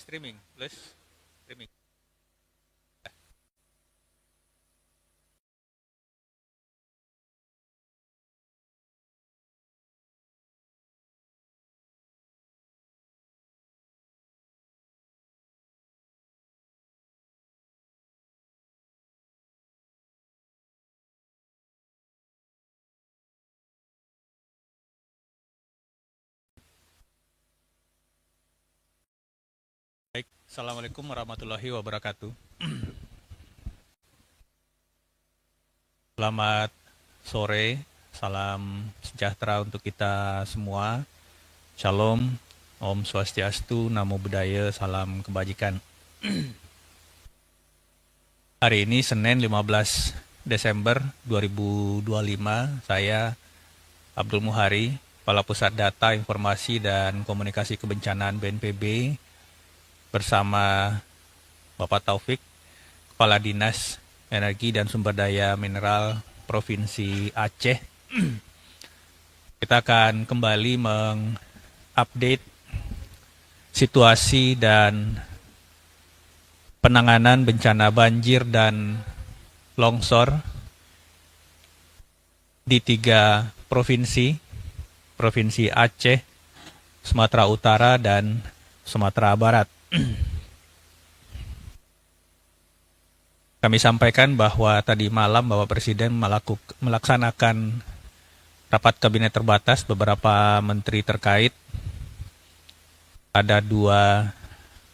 Streaming, plus streaming. Baik, Assalamualaikum warahmatullahi wabarakatuh. Selamat sore, salam sejahtera untuk kita semua. Shalom, Om Swastiastu, Namo Buddhaya, salam kebajikan. Hari ini Senin 15 Desember 2025, saya Abdul Muhari, Kepala Pusat Data, Informasi, dan Komunikasi Kebencanaan BNPB, bersama Bapak Taufik, Kepala Dinas Energi dan Sumber Daya Mineral Provinsi Aceh. Kita akan kembali mengupdate situasi dan penanganan bencana banjir dan longsor di 3 provinsi, Provinsi Aceh, Sumatera Utara, dan Sumatera Barat. Kami sampaikan bahwa tadi malam Bapak Presiden melaksanakan rapat kabinet terbatas beberapa menteri terkait. Ada 2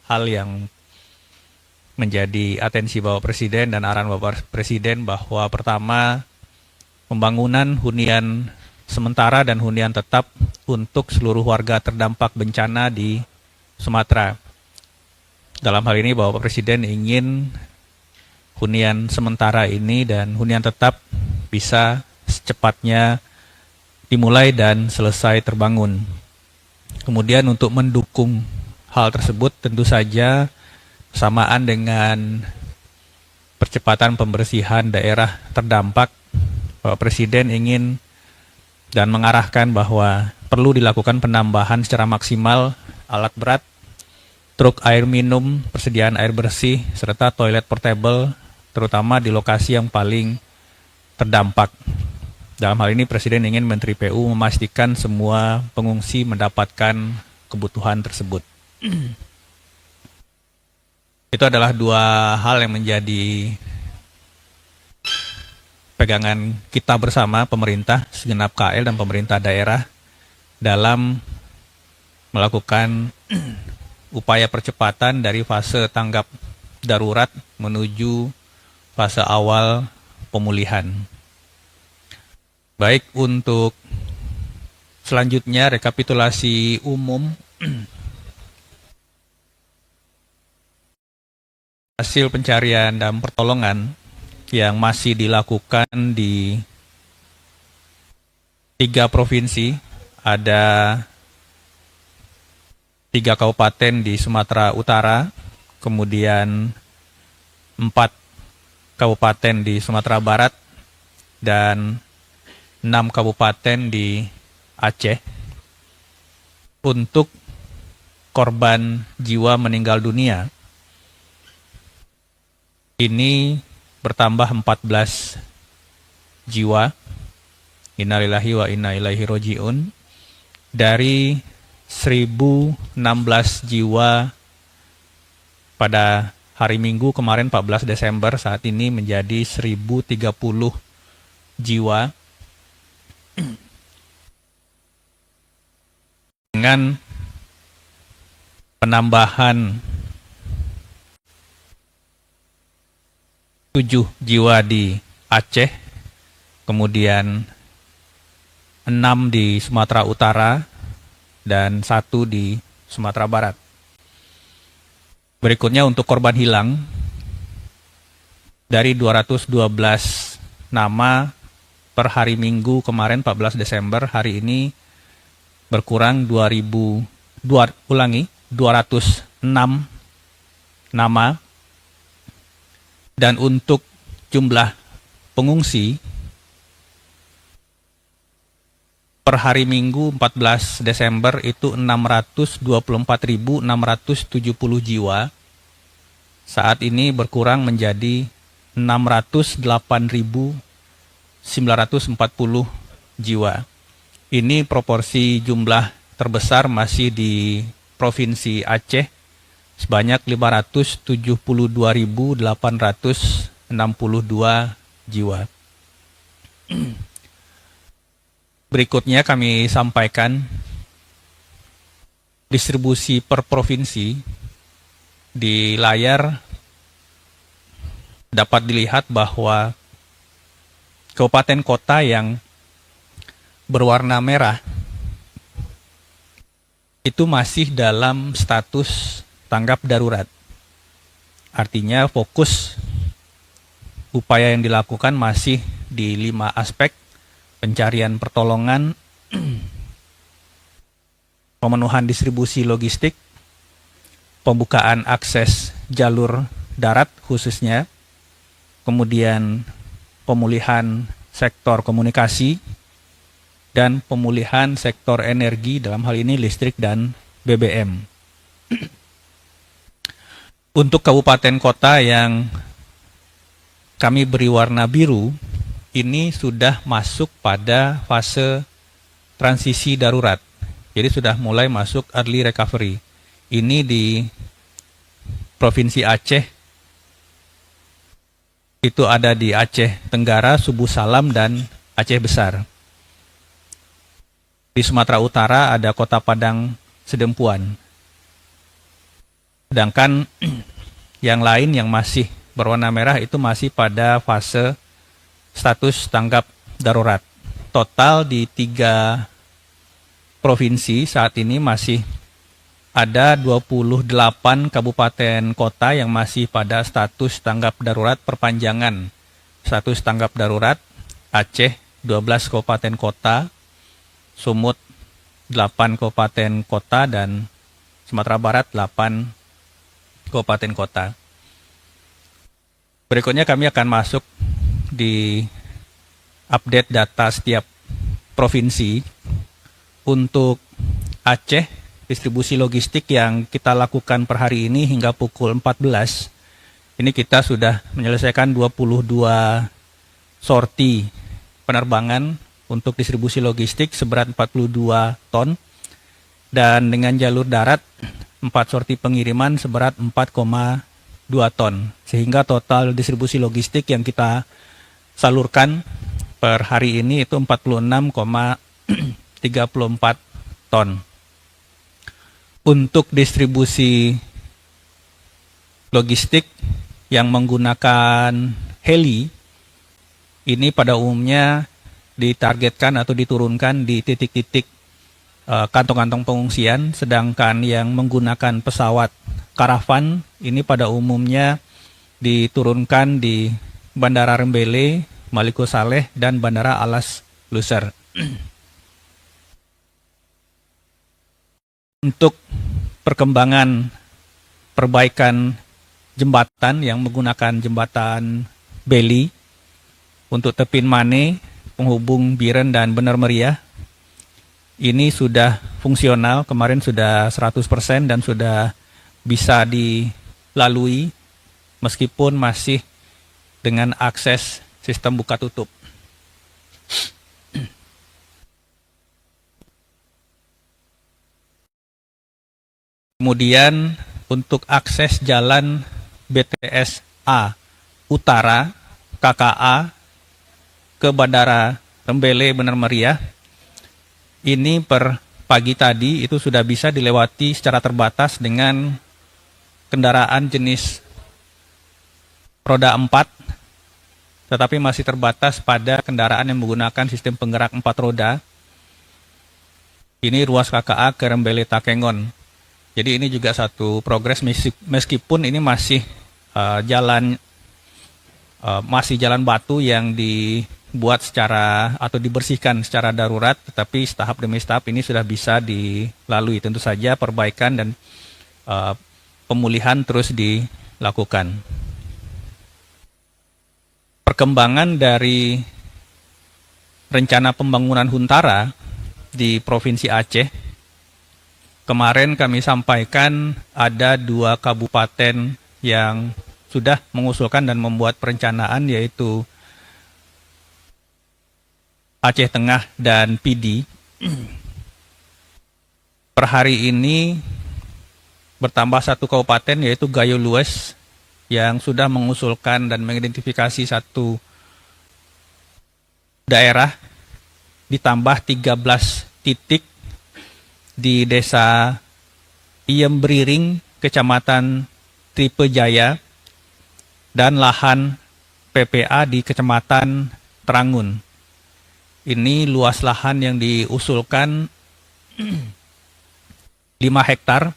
hal yang menjadi atensi Bapak Presiden dan arahan Bapak Presiden bahwa pertama, pembangunan hunian sementara dan hunian tetap untuk seluruh warga terdampak bencana di Sumatera. Dalam hal ini Bapak Presiden ingin hunian sementara ini dan hunian tetap bisa secepatnya dimulai dan selesai terbangun. Kemudian untuk mendukung hal tersebut tentu saja bersamaan dengan percepatan pembersihan daerah terdampak, Bapak Presiden ingin dan mengarahkan bahwa perlu dilakukan penambahan secara maksimal alat berat, truk air minum, persediaan air bersih, serta toilet portable, terutama di lokasi yang paling terdampak. Dalam hal ini Presiden ingin Menteri PU memastikan semua pengungsi mendapatkan kebutuhan tersebut. Itu adalah dua hal yang menjadi pegangan kita bersama, pemerintah, segenap KL dan pemerintah daerah dalam melakukan upaya percepatan dari fase tanggap darurat menuju fase awal pemulihan. Baik, untuk selanjutnya rekapitulasi umum hasil pencarian dan pertolongan yang masih dilakukan di 3 provinsi, ada 3 kabupaten di Sumatera Utara, kemudian 4 kabupaten di Sumatera Barat, dan 6 kabupaten di Aceh. Untuk korban jiwa meninggal dunia, ini bertambah 14 jiwa, innalillahi wa inna ilaihi roji'un, dari 1016 jiwa pada hari Minggu kemarin 14 Desember, saat ini menjadi 1030 jiwa, dengan penambahan 7 jiwa di Aceh, kemudian 6 di Sumatera Utara, dan 1 di Sumatera Barat. Berikutnya untuk korban hilang, dari 212 nama per hari Minggu kemarin 14 Desember, hari ini berkurang 206 nama. Dan untuk jumlah pengungsi per hari Minggu 14 Desember itu 624.670 jiwa. Saat ini berkurang menjadi 608.940 jiwa. Ini proporsi jumlah terbesar masih di Provinsi Aceh, sebanyak 572.862 jiwa. Berikutnya kami sampaikan distribusi per provinsi. Di layar dapat dilihat bahwa kabupaten kota yang berwarna merah itu masih dalam status tanggap darurat. Artinya fokus upaya yang dilakukan masih di 5 aspek: pencarian pertolongan, pemenuhan distribusi logistik, pembukaan akses jalur darat khususnya, kemudian pemulihan sektor komunikasi, dan pemulihan sektor energi, dalam hal ini listrik dan BBM. Untuk kabupaten kota yang kami beri warna biru, ini sudah masuk pada fase transisi darurat. Jadi sudah mulai masuk early recovery. Ini di Provinsi Aceh, itu ada di Aceh Tenggara, Subu Salam, dan Aceh Besar. Di Sumatera Utara ada Kota Padang Sedempuan. Sedangkan yang lain yang masih berwarna merah itu masih pada fase status tanggap darurat. Total di 3 provinsi saat ini masih ada 28 kabupaten kota yang masih pada status tanggap darurat perpanjangan. Status tanggap darurat Aceh 12 kabupaten kota, Sumut 8 kabupaten kota, dan Sumatera Barat 8 kabupaten kota. Berikutnya kami akan masuk di update data setiap provinsi. Untuk Aceh, distribusi logistik yang kita lakukan per hari ini hingga pukul 14, ini kita sudah menyelesaikan 22 sorti penerbangan untuk distribusi logistik seberat 42 ton, dan dengan jalur darat 4 sorti pengiriman seberat 4,2 ton, sehingga total distribusi logistik yang kita salurkan per hari ini itu 46,34 ton. Untuk distribusi logistik yang menggunakan heli, ini pada umumnya ditargetkan atau diturunkan di titik-titik kantong-kantong pengungsian, sedangkan yang menggunakan pesawat karavan ini pada umumnya diturunkan di Bandara Rembele, Maliko Saleh, dan Bandara Alas Luser. Untuk perkembangan perbaikan jembatan yang menggunakan jembatan Beli untuk Tepin Mane, penghubung Biren dan Bener Meriah, ini sudah fungsional, kemarin sudah 100% dan sudah bisa dilalui meskipun masih dengan akses sistem buka tutup. Kemudian untuk akses jalan BTS A Utara KKA ke Bandara Rembele Bener Meriah, ini per pagi tadi itu sudah bisa dilewati secara terbatas dengan kendaraan jenis roda 4, tetapi masih terbatas pada kendaraan yang menggunakan sistem penggerak 4 roda. Ini ruas KKA ke Rembele Takengon. Jadi ini juga satu progres meskipun ini masih jalan batu yang dibuat secara atau dibersihkan secara darurat, tetapi tahap demi tahap ini sudah bisa dilalui. Tentu saja perbaikan dan pemulihan terus dilakukan. Perkembangan dari rencana pembangunan Huntara di Provinsi Aceh, kemarin kami sampaikan ada 2 kabupaten yang sudah mengusulkan dan membuat perencanaan, yaitu Aceh Tengah dan Pidi. Per hari ini bertambah 1 kabupaten, yaitu Gayo Lues, yang sudah mengusulkan dan mengidentifikasi 1 daerah, ditambah 13 titik di Desa Iyembriring, Kecamatan Tripe Jaya, dan lahan PPA di Kecamatan Terangun. Ini luas lahan yang diusulkan 5 hektar,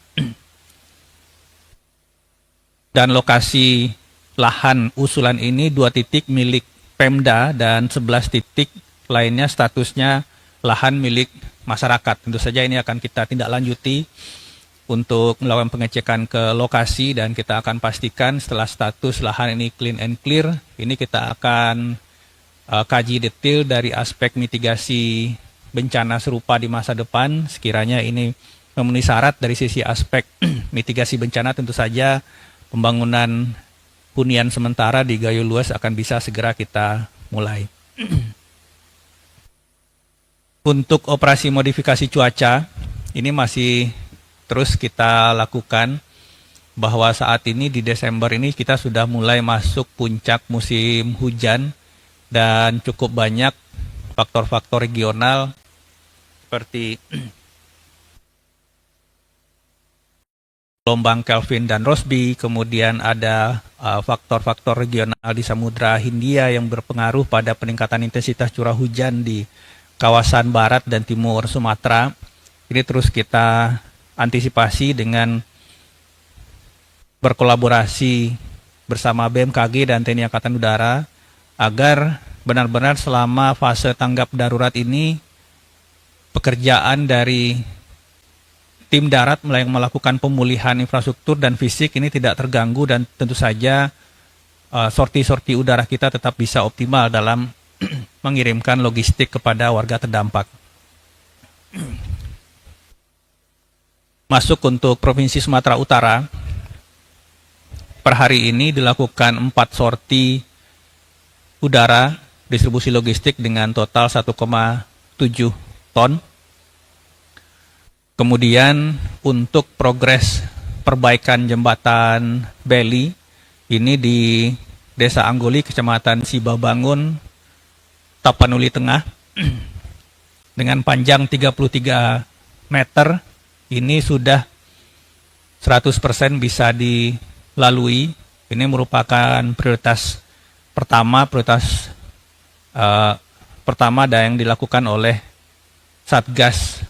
dan lokasi lahan usulan ini 2 titik milik Pemda dan 11 titik lainnya statusnya lahan milik masyarakat. Tentu saja ini akan kita tindak lanjuti untuk melakukan pengecekan ke lokasi, dan kita akan pastikan setelah status lahan ini clean and clear, ini kita akan kaji detail dari aspek mitigasi bencana serupa di masa depan. Sekiranya ini memenuhi syarat dari sisi aspek mitigasi bencana, tentu saja pembangunan hunian sementara di Gayo Lues akan bisa segera kita mulai. Untuk operasi modifikasi cuaca, ini masih terus kita lakukan, bahwa saat ini di Desember ini kita sudah mulai masuk puncak musim hujan, dan cukup banyak faktor-faktor regional seperti gelombang Kelvin dan Rossby, kemudian ada faktor-faktor regional di Samudra Hindia yang berpengaruh pada peningkatan intensitas curah hujan di kawasan barat dan timur Sumatera. Ini terus kita antisipasi dengan berkolaborasi bersama BMKG dan TNI Angkatan Udara agar benar-benar selama fase tanggap darurat ini pekerjaan dari tim darat yang melakukan pemulihan infrastruktur dan fisik ini tidak terganggu, dan tentu saja sorti-sorti udara kita tetap bisa optimal dalam mengirimkan logistik kepada warga terdampak. Masuk untuk Provinsi Sumatera Utara, per hari ini dilakukan 4 sorti udara distribusi logistik dengan total 1,7 ton. Kemudian untuk progres perbaikan jembatan Beli, ini di Desa Anggoli, Kecamatan Sibabangun, Tapanuli Tengah, dengan panjang 33 meter, ini sudah 100% bisa dilalui. Ini merupakan prioritas pertama yang dilakukan oleh Satgas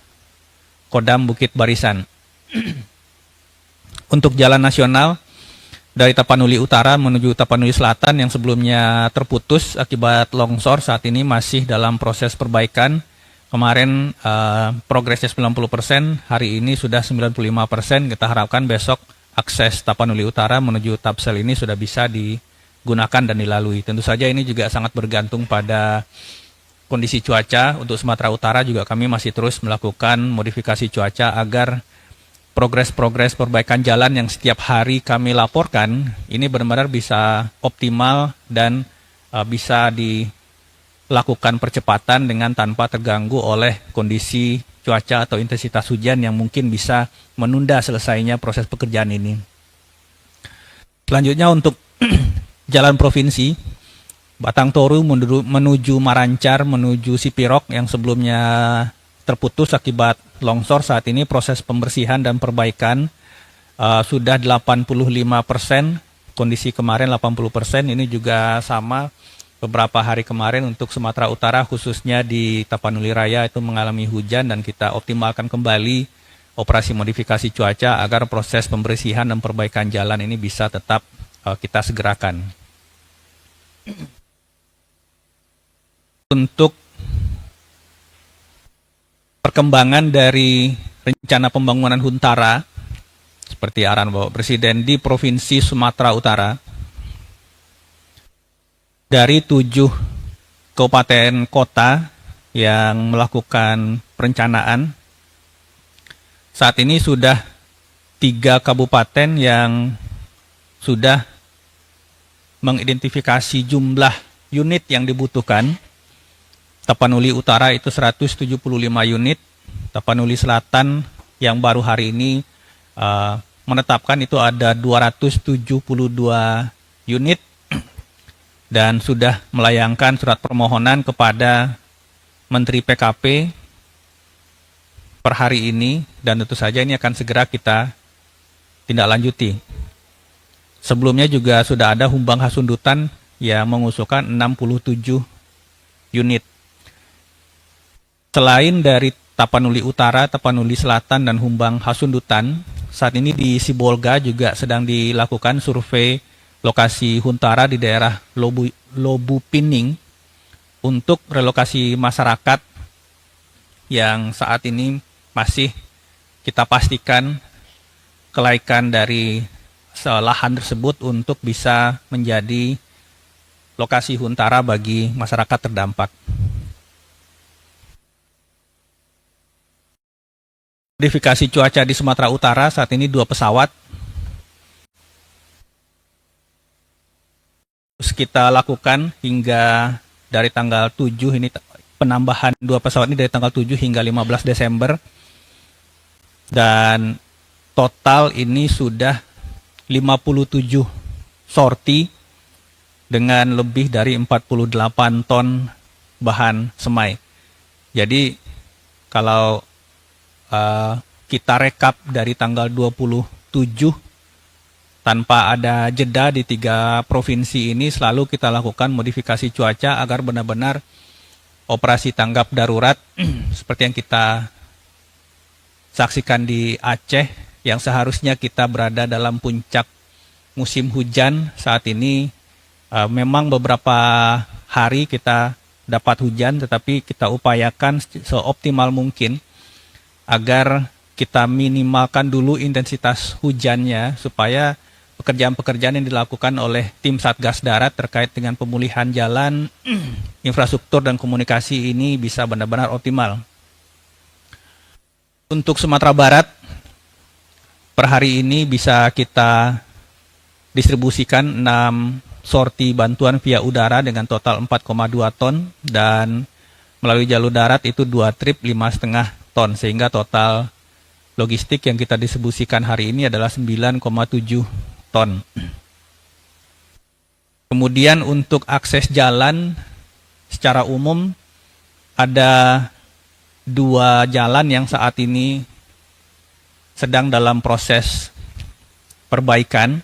Kodam Bukit Barisan. Untuk jalan nasional dari Tapanuli Utara menuju Tapanuli Selatan yang sebelumnya terputus akibat longsor, saat ini masih dalam proses perbaikan. Kemarin progresnya 90%, hari ini sudah 95%. Kita harapkan besok akses Tapanuli Utara menuju Tapsel ini sudah bisa digunakan dan dilalui. Tentu saja ini juga sangat bergantung pada kondisi cuaca. Untuk Sumatera Utara juga kami masih terus melakukan modifikasi cuaca agar progres-progres perbaikan jalan yang setiap hari kami laporkan ini benar-benar bisa optimal dan bisa dilakukan percepatan dengan tanpa terganggu oleh kondisi cuaca atau intensitas hujan yang mungkin bisa menunda selesainya proses pekerjaan ini. Selanjutnya untuk jalan provinsi, Batang Toru menuju Marancar, menuju Sipirok yang sebelumnya terputus akibat longsor, saat ini proses pembersihan dan perbaikan sudah 85%, kondisi kemarin 80%, ini juga sama beberapa hari kemarin untuk Sumatera Utara, khususnya di Tapanuli Raya itu mengalami hujan dan kita optimalkan kembali operasi modifikasi cuaca agar proses pembersihan dan perbaikan jalan ini bisa tetap kita segerakan. Untuk perkembangan dari rencana pembangunan Huntara, seperti arahan Bapak Presiden di Provinsi Sumatera Utara, dari 7 kabupaten kota yang melakukan perencanaan, saat ini sudah 3 kabupaten yang sudah mengidentifikasi jumlah unit yang dibutuhkan. Tapanuli Utara itu 175 unit, Tapanuli Selatan yang baru hari ini menetapkan itu ada 272 unit dan sudah melayangkan surat permohonan kepada Menteri PKP per hari ini, dan tentu saja ini akan segera kita tindak lanjuti. Sebelumnya juga sudah ada Humbang Hasundutan yang mengusulkan 67 unit. Selain dari Tapanuli Utara, Tapanuli Selatan, dan Humbang Hasundutan, saat ini di Sibolga juga sedang dilakukan survei lokasi Huntara di daerah Lobu Pining untuk relokasi masyarakat yang saat ini masih kita pastikan kelaikan dari lahan tersebut untuk bisa menjadi lokasi Huntara bagi masyarakat terdampak. Modifikasi cuaca di Sumatera Utara saat ini 2 pesawat. Terus kita lakukan hingga dari tanggal 7, ini penambahan 2 pesawat ini dari tanggal 7 hingga 15 Desember. Dan total ini sudah 57 sorti dengan lebih dari 48 ton bahan semai. Jadi kalau kita rekap dari tanggal 20 tanpa ada jeda di 3 provinsi ini selalu kita lakukan modifikasi cuaca agar benar-benar operasi tanggap darurat seperti yang kita saksikan di Aceh yang seharusnya kita berada dalam puncak musim hujan saat ini. Memang beberapa hari kita dapat hujan, tetapi kita upayakan seoptimal mungkin agar kita minimalkan dulu intensitas hujannya supaya pekerjaan-pekerjaan yang dilakukan oleh tim Satgas Darat terkait dengan pemulihan jalan, infrastruktur dan komunikasi ini bisa benar-benar optimal. Untuk Sumatera Barat, per hari ini bisa kita distribusikan 6 sorti bantuan via udara dengan total 4,2 ton dan melalui jalur darat itu 2 trip 5,5 ton sehingga total logistik yang kita distribusikan hari ini adalah 9,7 ton. Kemudian untuk akses jalan secara umum ada 2 jalan yang saat ini sedang dalam proses perbaikan.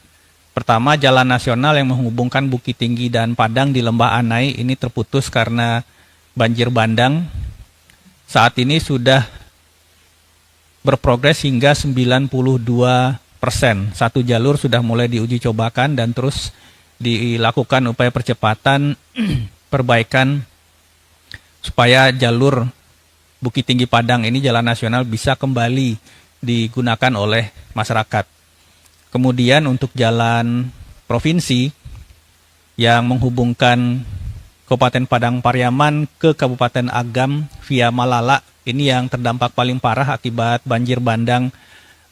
Pertama, jalan nasional yang menghubungkan Bukit Tinggi dan Padang di Lembah Anai ini terputus karena banjir bandang. Saat ini sudah berprogres hingga 92%. Satu jalur sudah mulai diuji cobakan dan terus dilakukan upaya percepatan perbaikan supaya jalur Bukit Tinggi Padang ini jalan nasional bisa kembali digunakan oleh masyarakat. Kemudian untuk jalan provinsi yang menghubungkan Kabupaten Padang Pariaman ke Kabupaten Agam via Malala, ini yang terdampak paling parah akibat banjir bandang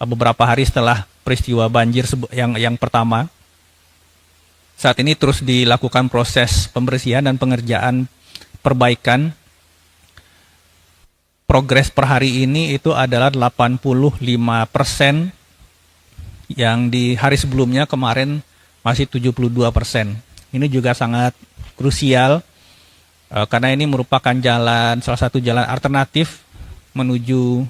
beberapa hari setelah peristiwa banjir yang pertama. Saat ini terus dilakukan proses pembersihan dan pengerjaan perbaikan. Progres per hari ini itu adalah 85%, yang di hari sebelumnya kemarin masih 72%. Ini juga sangat krusial karena ini merupakan salah satu jalan alternatif menuju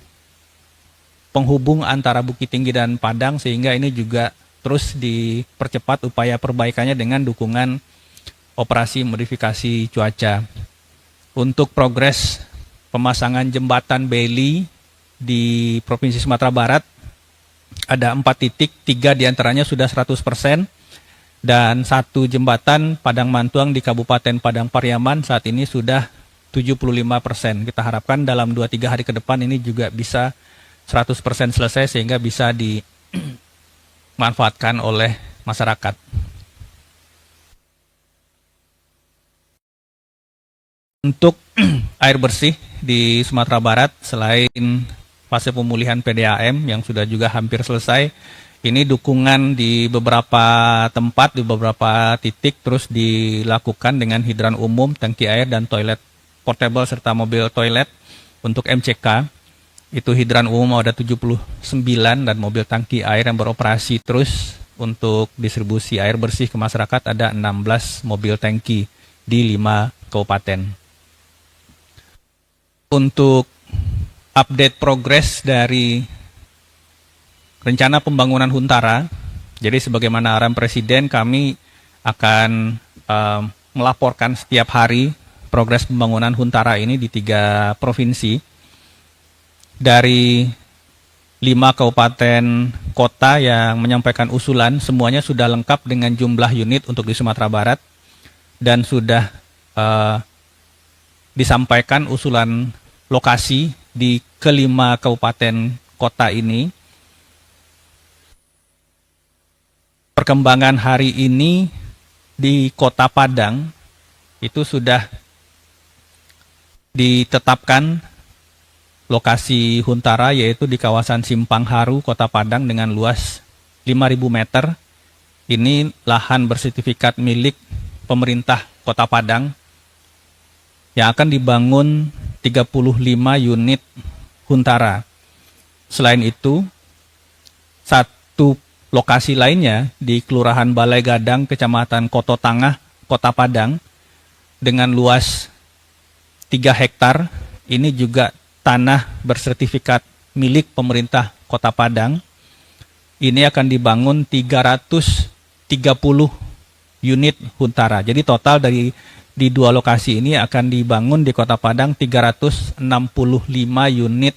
penghubung antara Bukit Tinggi dan Padang, sehingga ini juga terus dipercepat upaya perbaikannya dengan dukungan operasi modifikasi cuaca. Untuk progres pemasangan jembatan Beli di Provinsi Sumatera Barat ada 4 titik, 3 diantaranya sudah 100%, dan 1 jembatan Padang Mantuang di Kabupaten Padang Pariaman saat ini sudah 75%. Kita harapkan dalam 2-3 hari ke depan ini juga bisa 100% selesai sehingga bisa dimanfaatkan oleh masyarakat. Untuk air bersih di Sumatera Barat, selain fase pemulihan PDAM yang sudah juga hampir selesai, ini dukungan di beberapa tempat, di beberapa titik terus dilakukan dengan hidran umum, tangki air, dan toilet portable serta mobil toilet. Untuk MCK, itu hidran umum ada 79 dan mobil tangki air yang beroperasi terus. Untuk distribusi air bersih ke masyarakat ada 16 mobil tangki di 5 kabupaten. Untuk update progres dari rencana pembangunan Huntara, jadi sebagaimana arahan Presiden, kami akan melaporkan setiap hari progres pembangunan Huntara ini di 3 provinsi. Dari 5 kabupaten kota yang menyampaikan usulan, semuanya sudah lengkap dengan jumlah unit untuk di Sumatera Barat, dan sudah disampaikan usulan lokasi di ke-5 kabupaten kota ini. Perkembangan hari ini di Kota Padang itu sudah ditetapkan lokasi Huntara, yaitu di kawasan Simpang Haru, Kota Padang dengan luas 5.000 meter. Ini lahan bersertifikat milik pemerintah Kota Padang yang akan dibangun 35 unit Huntara. Selain itu, 1 lokasi lainnya di Kelurahan Balai Gadang, Kecamatan Koto Tangah, Kota Padang, dengan luas 3 hektar. Ini juga tanah bersertifikat milik pemerintah Kota Padang. ini akan dibangun 330 unit Huntara. Jadi total di dua lokasi ini akan dibangun di Kota Padang 365 unit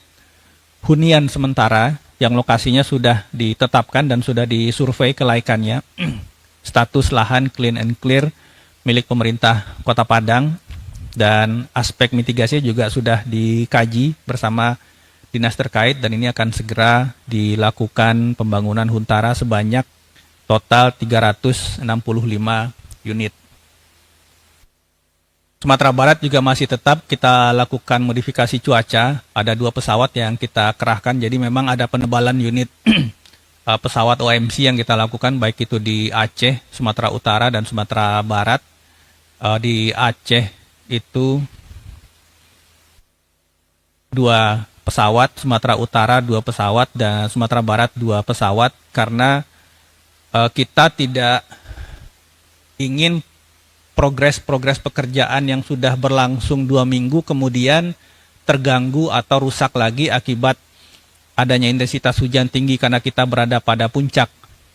hunian sementara yang lokasinya sudah ditetapkan dan sudah disurvei kelaikannya. Status lahan clean and clear milik pemerintah Kota Padang, dan aspek mitigasi juga sudah dikaji bersama dinas terkait, dan ini akan segera dilakukan pembangunan Huntara sebanyak total 365 unit. Sumatera Barat juga masih tetap kita lakukan modifikasi cuaca. Ada 2 pesawat yang kita kerahkan, jadi memang ada penebalan unit pesawat OMC yang kita lakukan, baik itu di Aceh, Sumatera Utara, dan Sumatera Barat. Di Aceh itu 2 pesawat, Sumatera Utara 2 pesawat, dan Sumatera Barat 2 pesawat, karena kita tidak ingin progres pekerjaan yang sudah berlangsung 2 minggu kemudian terganggu atau rusak lagi akibat adanya intensitas hujan tinggi, karena kita berada pada puncak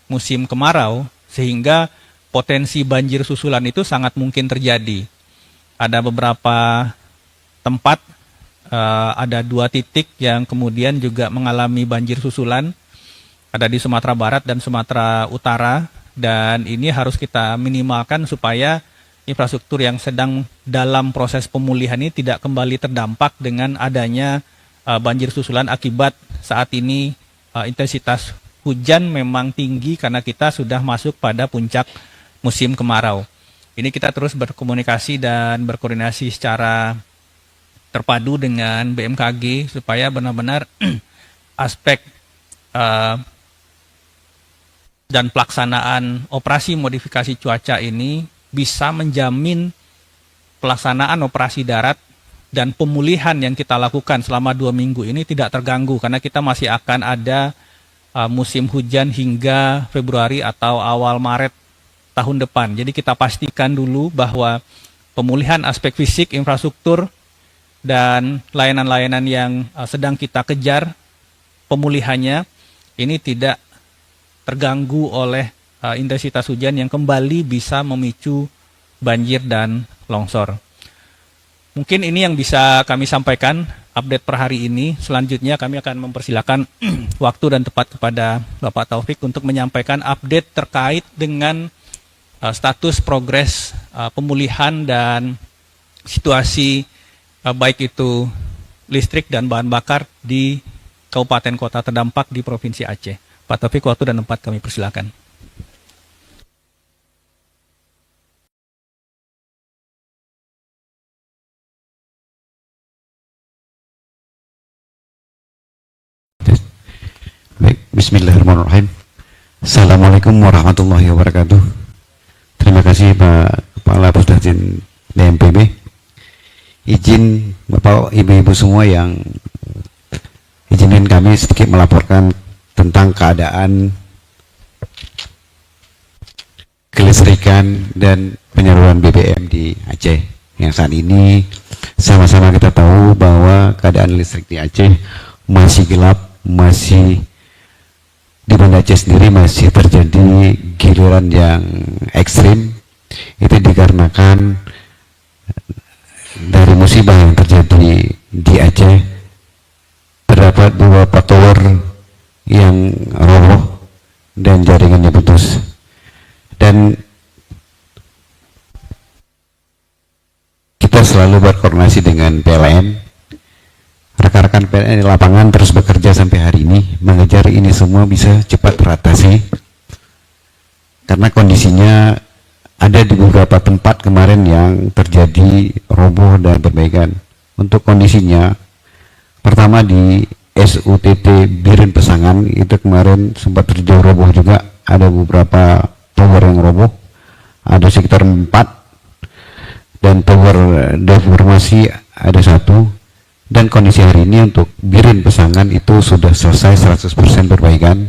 musim kemarau, sehingga potensi banjir susulan itu sangat mungkin terjadi. Ada beberapa tempat, ada 2 titik yang kemudian juga mengalami banjir susulan, ada di Sumatera Barat dan Sumatera Utara, dan ini harus kita minimalkan supaya infrastruktur yang sedang dalam proses pemulihan ini tidak kembali terdampak dengan adanya banjir susulan akibat saat ini intensitas hujan memang tinggi karena kita sudah masuk pada puncak musim kemarau. Ini kita terus berkomunikasi dan berkoordinasi secara terpadu dengan BMKG supaya benar-benar aspek dan pelaksanaan operasi modifikasi cuaca ini bisa menjamin pelaksanaan operasi darat dan pemulihan yang kita lakukan selama 2 minggu ini tidak terganggu, karena kita masih akan ada musim hujan hingga Februari atau awal Maret tahun depan. Jadi kita pastikan dulu bahwa pemulihan aspek fisik, infrastruktur, dan layanan-layanan yang sedang kita kejar pemulihannya ini tidak terganggu oleh intensitas hujan yang kembali bisa memicu banjir dan longsor. Mungkin ini yang bisa kami sampaikan update per hari ini. Selanjutnya kami akan mempersilakan waktu dan tepat kepada Bapak Taufik untuk menyampaikan update terkait dengan status progres pemulihan dan situasi baik itu listrik dan bahan bakar di kabupaten kota terdampak di Provinsi Aceh. Pak Taufik, waktu dan tempat kami persilakan. Baik, bismillahirrahmanirrahim. Assalamualaikum warahmatullahi wabarakatuh. Terima kasih Pak Kepala Pusdatin DMPB. Izin Bapak Ibu-Ibu semua yang izinin kami sedikit melaporkan tentang keadaan kelistrikan dan penyaluran BBM di Aceh. Yang saat ini sama-sama kita tahu bahwa keadaan listrik di Aceh masih gelap, masih di Banda Aceh sendiri masih terjadi giliran yang ekstrim. Itu dikarenakan dari musibah yang terjadi di Aceh, terdapat beberapa tower yang roboh dan jaringannya putus. Dan kita selalu berkoordinasi dengan PLN. Rekan-rekan PLN di lapangan terus bekerja sampai hari ini mengejar ini semua bisa cepat teratasi, karena kondisinya ada di beberapa tempat kemarin yang terjadi roboh dan perbaikan. Untuk kondisinya, pertama di SUTT Biren Pesangan itu kemarin sempat terjadi roboh juga, ada beberapa tower yang roboh, ada sekitar 4, dan tower deformasi ada 1. Dan kondisi hari ini untuk Biren Pesangan itu sudah selesai 100% perbaikan.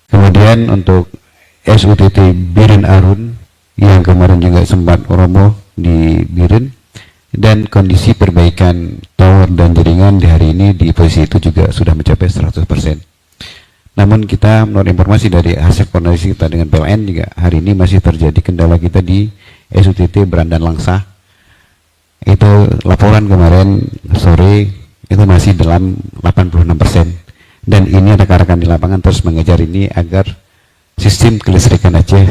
Kemudian untuk SUTT Biren Arun yang kemarin juga sempat roboh di Biren, dan kondisi perbaikan tower dan jaringan di hari ini di posisi itu juga sudah mencapai 100%. Namun kita menurut informasi dari hasil koordinasi kita dengan PLN juga hari ini masih terjadi kendala kita di SUTT Berandan Langsa. Itu laporan kemarin sore itu masih dalam 86%. Dan ini rekan-rekan di lapangan terus mengejar ini agar sistem kelistrikan Aceh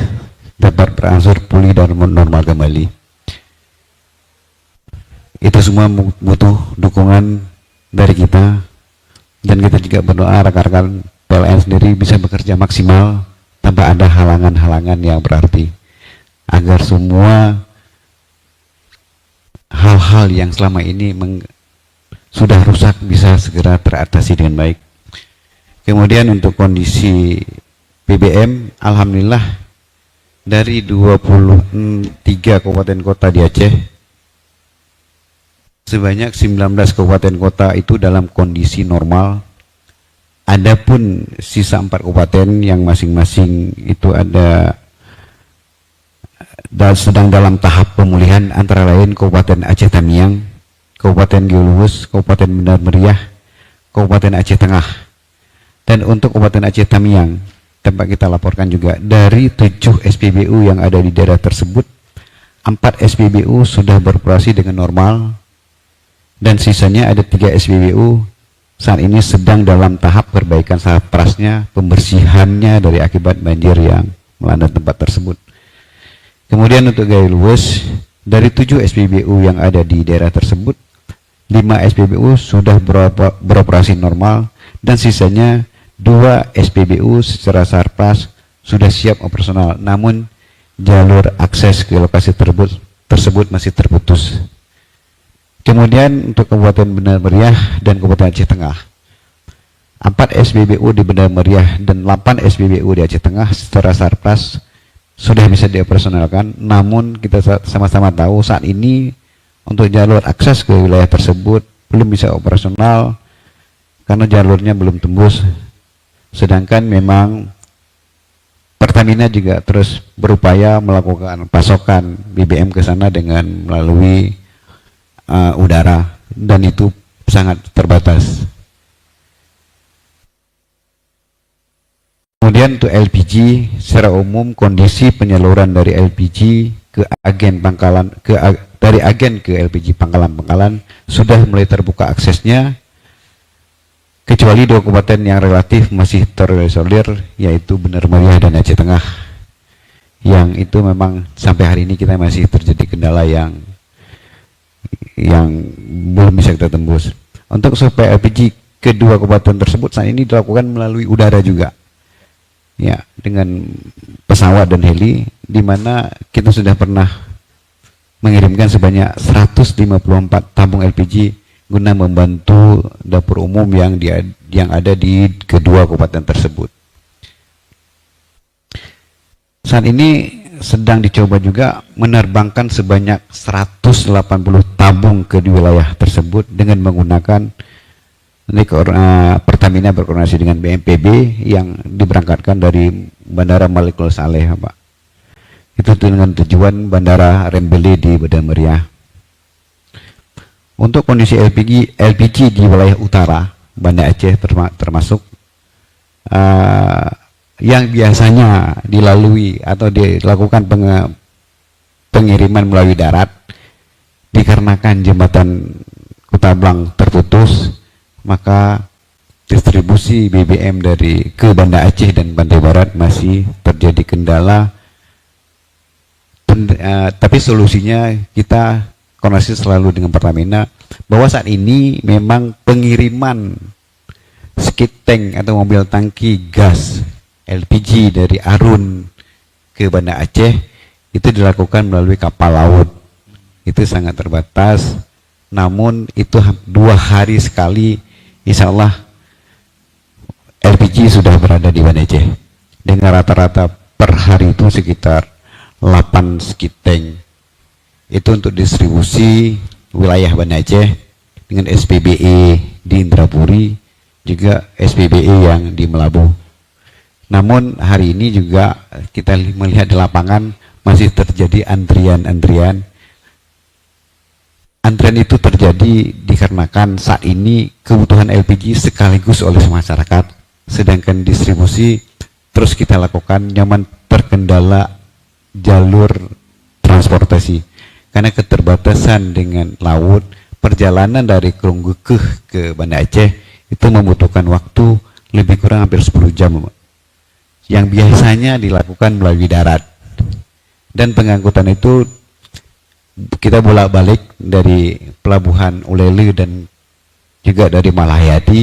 dapat berangsur pulih dan normal kembali. Itu semua butuh dukungan dari kita, dan kita juga berdoa rekan-rekan PLN sendiri bisa bekerja maksimal tanpa ada halangan-halangan yang berarti, agar semua hal-hal yang selama ini sudah rusak bisa segera teratasi dengan baik. Kemudian untuk kondisi BBM, alhamdulillah dari 23 kabupaten kota di Aceh, sebanyak 19 kabupaten kota itu dalam kondisi normal. Adapun sisa 4 kabupaten yang masing-masing itu sedang dalam tahap pemulihan, antara lain Kabupaten Aceh Tamiang, Kabupaten Giluwus, Kabupaten Bandar Meriah, Kabupaten Aceh Tengah. Dan untuk Kabupaten Aceh Tamiang, tempat kita laporkan juga, dari 7 SPBU yang ada di daerah tersebut, 4 SPBU sudah beroperasi dengan normal, dan sisanya ada 3 SPBU saat ini sedang dalam tahap perbaikan saprasnya, pembersihannya dari akibat banjir yang melanda tempat tersebut. Kemudian untuk Giluwus, dari 7 SPBU yang ada di daerah tersebut, 5 SPBU sudah beroperasi normal, dan sisanya 2 SPBU secara sarpras sudah siap operasional, namun jalur akses ke lokasi tersebut masih terputus. Kemudian untuk Kabupaten Bandar Meriah dan Kabupaten Aceh Tengah, 4 SPBU di Bandar Meriah dan 8 SPBU di Aceh Tengah secara sarpras sudah bisa dioperasionalkan, namun kita sama-sama tahu saat ini untuk jalur akses ke wilayah tersebut belum bisa operasional karena jalurnya belum tembus. Sedangkan memang Pertamina juga terus berupaya melakukan pasokan BBM ke sana dengan melalui udara, dan itu sangat terbatas. Kemudian untuk LPG, secara umum kondisi penyaluran dari LPG ke agen pangkalan dari agen ke LPG pangkalan-pangkalan sudah mulai terbuka aksesnya, kecuali 2 kabupaten yang relatif masih terisolir, yaitu Bandar Meriah dan Aceh Tengah, yang itu memang sampai hari ini kita masih terjadi kendala yang belum bisa kita tembus. Untuk suplai LPG kedua kabupaten tersebut saat ini dilakukan melalui udara juga, ya, dengan pesawat dan heli, di mana kita sudah pernah mengirimkan sebanyak 154 tabung LPG guna membantu dapur umum yang ada di kedua kabupaten tersebut. Saat ini sedang dicoba juga menerbangkan sebanyak 180 tabung ke wilayah tersebut dengan menggunakan Pertamina berkoordinasi dengan BNPB yang diberangkatkan dari Bandara Malikul Saleh, Pak. Itu dengan tujuan Bandara Rembele di Bandar Meriah. Untuk kondisi LPG di wilayah utara Banda Aceh termasuk yang biasanya dilalui atau dilakukan pengiriman melalui darat, dikarenakan jembatan Kutablang terputus, maka distribusi BBM ke Banda Aceh dan Pantai Barat masih terjadi kendala. Tapi solusinya kita koordinasi selalu dengan Pertamina, bahwa saat ini memang pengiriman skid tank atau mobil tangki gas LPG dari Arun ke Banda Aceh itu dilakukan melalui kapal laut. Itu sangat terbatas, namun itu 2 hari sekali insya Allah LPG sudah berada di Banda Aceh, dengan rata-rata per hari itu sekitar 8 skid tank. Itu untuk distribusi wilayah Banda Aceh, dengan SPBE di Indrapuri, juga SPBE yang di Melabu. Namun hari ini juga kita melihat di lapangan masih terjadi antrian-antrian. Antrian itu terjadi dikarenakan saat ini kebutuhan LPG sekaligus oleh masyarakat sedangkan distribusi terus kita lakukan nyaman terkendala jalur transportasi karena keterbatasan dengan laut. Perjalanan dari Krunggukeh ke Banda Aceh itu membutuhkan waktu lebih kurang hampir 10 jam, yang biasanya dilakukan melalui darat. Dan pengangkutan itu kita bolak-balik dari pelabuhan Ulele dan juga dari Malahayati,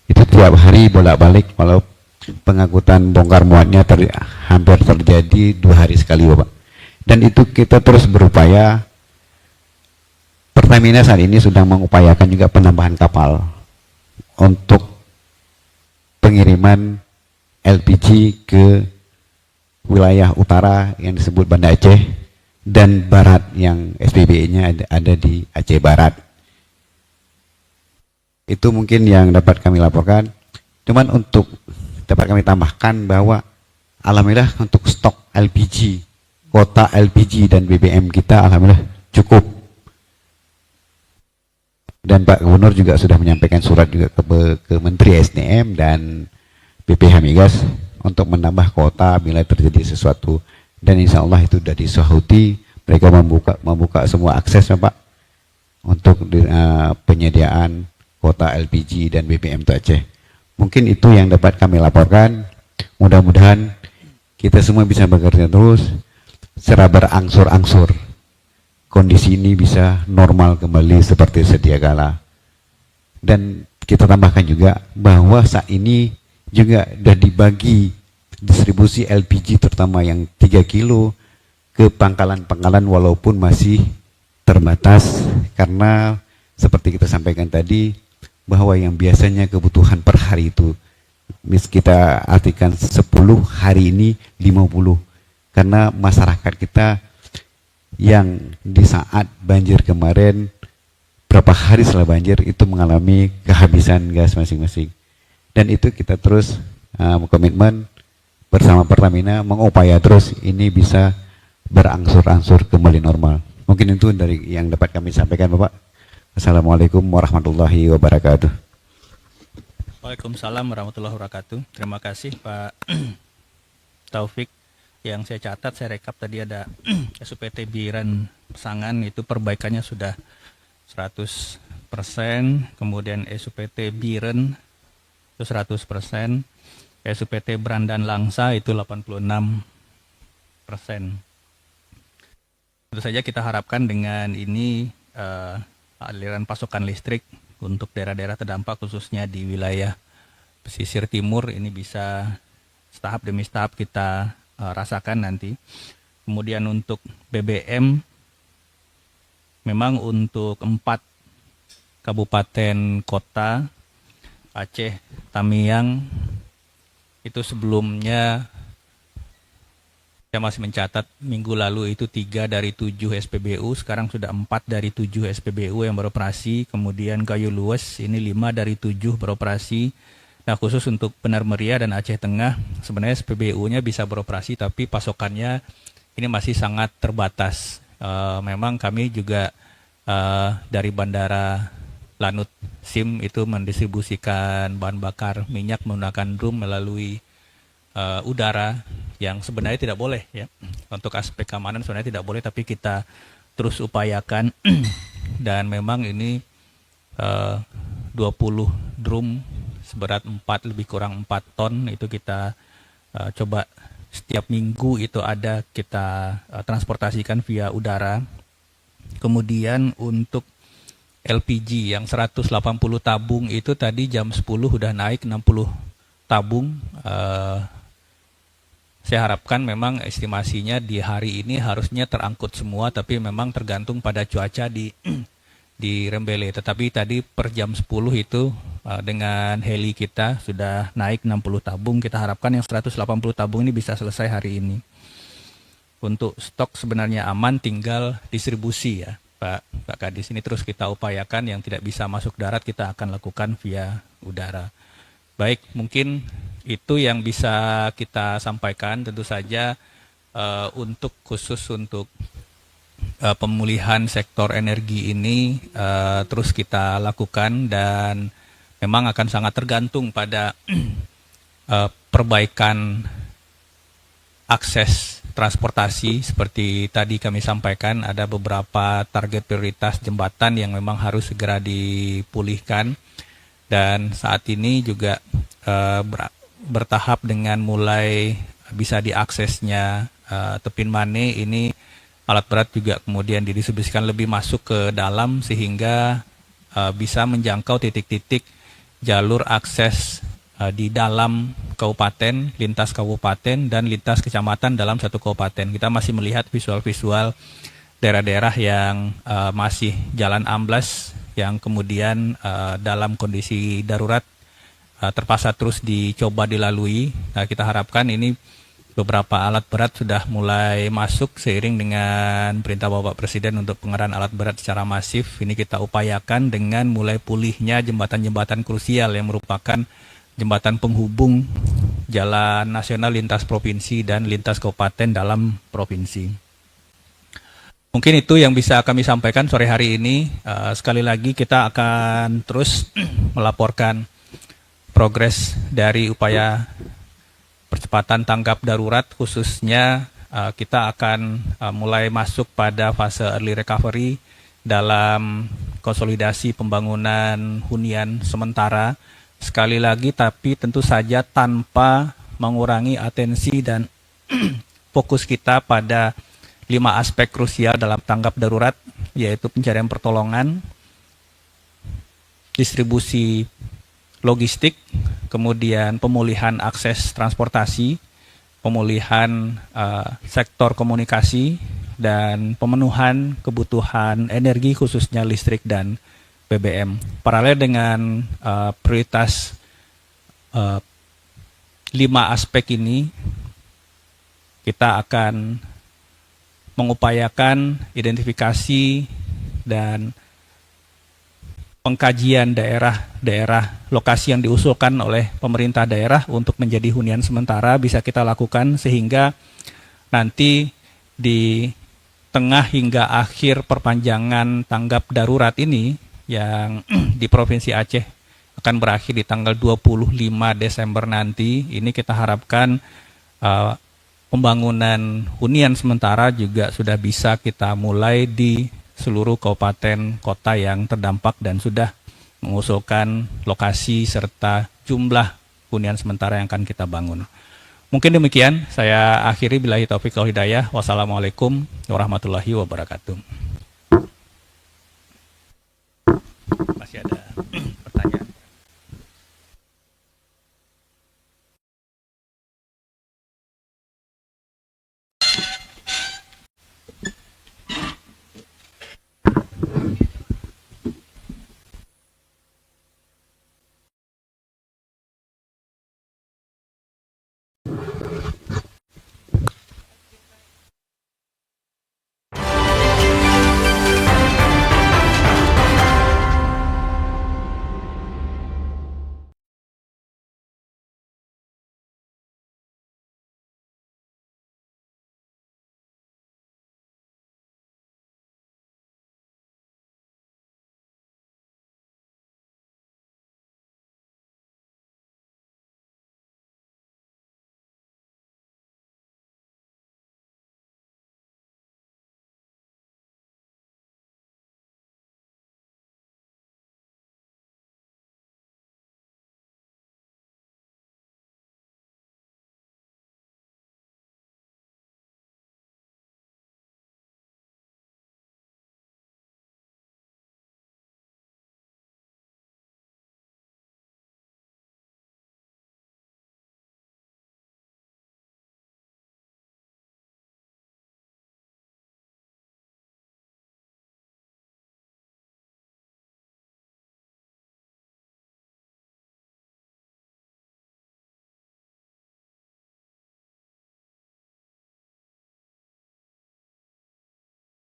itu tiap hari bolak-balik, walau pengangkutan bongkar muatnya hampir terjadi 2 hari sekali, Bapak. Dan itu kita terus berupaya. Pertamina saat ini sedang mengupayakan juga penambahan kapal untuk pengiriman LPG ke wilayah utara yang disebut Banda Aceh dan barat yang SPBE-nya ada di Aceh Barat. Itu mungkin yang dapat kami laporkan. Cuman untuk dapat kami tambahkan bahwa alhamdulillah untuk stok LPG, kuota LPG dan BBM kita alhamdulillah cukup. Dan Pak Gubernur juga sudah menyampaikan surat juga ke Menteri SDM dan BPH Migas untuk menambah kuota bila terjadi sesuatu, dan insya Allah itu sudah disahuti. Mereka membuka semua akses, Pak, untuk penyediaan kuota LPG dan BBM Aceh. Mungkin itu yang dapat kami laporkan. Mudah-mudahan kita semua bisa bekerja terus secara berangsur-angsur. Kondisi ini bisa normal kembali seperti sedia kala. Dan kita tambahkan juga bahwa saat ini juga sudah dibagi distribusi LPG terutama yang 3 kilo ke pangkalan-pangkalan walaupun masih terbatas, karena seperti kita sampaikan tadi bahwa yang biasanya kebutuhan per hari itu kita artikan 10, hari ini 50, karena masyarakat kita yang di saat banjir kemarin, berapa hari setelah banjir itu mengalami kehabisan gas masing-masing. Dan itu kita terus komitmen bersama Pertamina mengupaya terus ini bisa berangsur-angsur kembali normal. Mungkin itu dari yang dapat kami sampaikan, Bapak. Assalamualaikum warahmatullahi wabarakatuh. Waalaikumsalam warahmatullahi wabarakatuh. Terima kasih Pak Taufik. Yang saya catat, saya rekap tadi ada SUPT Biren Pesangan, itu perbaikannya sudah 100%, kemudian SUPT Biren itu 100%, SUPT Brandan Langsa itu 86%. Tentu saja kita harapkan dengan ini aliran pasokan listrik untuk daerah-daerah terdampak khususnya di wilayah pesisir timur ini bisa tahap demi tahap kita rasakan nanti. Kemudian untuk BBM, memang untuk 4 kabupaten kota Aceh, Tamiang, itu sebelumnya saya masih mencatat minggu lalu itu 3 dari 7 SPBU, sekarang sudah 4 dari 7 SPBU yang beroperasi. Kemudian Gayo Lues ini 5 dari 7 beroperasi. Nah, khusus untuk Benar Meriah dan Aceh Tengah, sebenarnya SPBU-nya bisa beroperasi, tapi pasokannya ini masih sangat terbatas. Memang kami juga dari Bandara Lanut Sim itu mendistribusikan bahan bakar minyak menggunakan drum melalui udara, yang sebenarnya tidak boleh ya. Untuk aspek keamanan sebenarnya tidak boleh, tapi kita terus upayakan. Dan memang ini 20 drum seberat 4 lebih kurang 4 ton itu kita coba setiap minggu itu ada kita transportasikan via udara. Kemudian untuk LPG yang 180 tabung itu tadi jam 10 udah naik 60 tabung. Saya harapkan memang estimasinya di hari ini harusnya terangkut semua, tapi memang tergantung pada cuaca di Rembele. Tetapi tadi per jam 10 itu dengan heli kita sudah naik 60 tabung. Kita harapkan yang 180 tabung ini bisa selesai hari ini. Untuk stok sebenarnya aman, tinggal distribusi ya Pak Kadis. Ini terus kita upayakan, yang tidak bisa masuk darat kita akan lakukan via udara. Baik, mungkin itu yang bisa kita sampaikan. Tentu saja untuk khusus untuk pemulihan sektor energi ini terus kita lakukan, dan memang akan sangat tergantung pada perbaikan akses transportasi. Seperti tadi kami sampaikan, ada beberapa target prioritas jembatan yang memang harus segera dipulihkan, dan saat ini juga bertahap dengan mulai bisa diaksesnya Tepin Mane. Ini alat berat juga kemudian didistribusikan lebih masuk ke dalam, sehingga bisa menjangkau titik-titik jalur akses di dalam kabupaten, lintas kabupaten, dan lintas kecamatan dalam satu kabupaten. Kita masih melihat visual-visual daerah-daerah yang masih jalan amblas, yang kemudian dalam kondisi darurat terpaksa terus dicoba dilalui. Nah, kita harapkan ini beberapa alat berat sudah mulai masuk seiring dengan perintah Bapak Presiden untuk pengerahan alat berat secara masif. Ini kita upayakan dengan mulai pulihnya jembatan-jembatan krusial yang merupakan jembatan penghubung jalan nasional lintas provinsi dan lintas kabupaten dalam provinsi. Mungkin itu yang bisa kami sampaikan sore hari ini. Sekali lagi kita akan terus melaporkan progres dari upaya percepatan tanggap darurat, khususnya kita akan mulai masuk pada fase early recovery dalam konsolidasi pembangunan hunian sementara. Sekali lagi, tapi tentu saja tanpa mengurangi atensi dan fokus kita pada 5 aspek krusial dalam tanggap darurat, yaitu pencarian pertolongan, distribusi logistik, kemudian pemulihan akses transportasi, pemulihan sektor komunikasi, dan pemenuhan kebutuhan energi khususnya listrik dan BBM. Paralel dengan prioritas 5 aspek ini, kita akan mengupayakan identifikasi dan pengkajian daerah-daerah lokasi yang diusulkan oleh pemerintah daerah untuk menjadi hunian sementara bisa kita lakukan, sehingga nanti di tengah hingga akhir perpanjangan tanggap darurat ini yang di Provinsi Aceh akan berakhir di tanggal 25 Desember nanti, ini kita harapkan pembangunan hunian sementara juga sudah bisa kita mulai di seluruh kabupaten kota yang terdampak dan sudah mengusulkan lokasi serta jumlah hunian sementara yang akan kita bangun. Mungkin demikian, saya akhiri billahi taufiq wal hidayah. Wassalamualaikum warahmatullahi wabarakatuh.